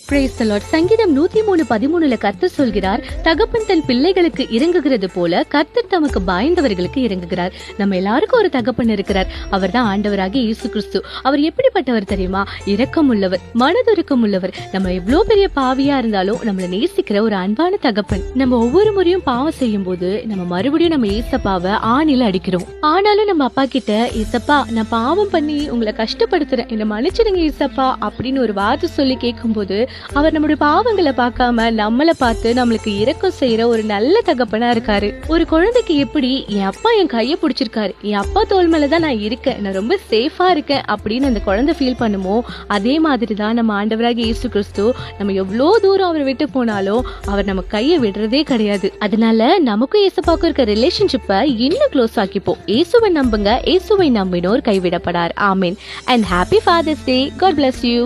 Praise the Lord. சங்கீதம் 103:13 கர்த்தர் சொல்கிறார், தகப்பன் தன் பிள்ளைகளுக்கு இறங்குகிறது போல கர்த்தர் தமக்கு பயந்தவர்களுக்கு இறங்குகிறார். நம்ம எல்லாருக்கும் ஒரு தகப்பன் இருக்கிறார். அவர் தான் ஆண்டவராகிய இயேசு கிறிஸ்து. அவர் எப்படிப்பட்டவர் தெரியுமா? இரக்கம் உள்ளவர், மனதுருக்கம் உள்ளவர். நம்ம எவ்வளவு பெரிய பாவியா இருந்தாலும் நம்மளை நேசிக்கிற ஒரு அன்பான தகப்பன். நம்ம ஒவ்வொரு முறையும் பாவம் செய்யும் போது நம்ம மறுபடியும் நம்ம ஏசப்பாவை ஆணில அடிக்கிறோம். ஆனாலும் நம்ம அப்பா கிட்ட, ஏசப்பா நான் பாவம் பண்ணி உங்களை கஷ்டப்படுத்துறேன், என்ன மன்னிச்சிடுங்க ஏசப்பா அப்படின்னு ஒரு வார்த்தை சொல்லி கேட்கும் போது அவர் நம்முடைய பாவங்களை பார்க்காம நம்மளை பார்த்து நம்மளுக்கு இரக்கம் செய்யற ஒரு நல்ல தகப்பனா இருக்காரு. ஒரு குழந்தைக்கு எப்படி என் அப்பா என் கையை பிடிச்சிருக்காரு, என் அப்பா தோல் மேலதான் நான் இருக்கேன், நான் ரொம்ப சேஃபா இருக்கேன் அப்படின்னு அந்த குழந்தை ஃபீல் பண்ணுமோ, அதே மாதிரிதான் நம்ம ஆண்டவராகிய இயேசு கிறிஸ்து நம்ம எவ்வளவு தூரம் அவரை விட்டு போனாலும் அவர் நம்ம கையை விடுறதே கிடையாது. அதனால நமக்கும் இயேசுப்பாக்கும் இருக்க ரிலேஷன்ஷிப்பை இன்னும் க்ளோஸ் ஆக்கிப்போம். இயேசுவை நம்புங்க, இயேசுவை நம்பினோர் கைவிடப்படார். ஆமீன். And happy father's day. God bless you.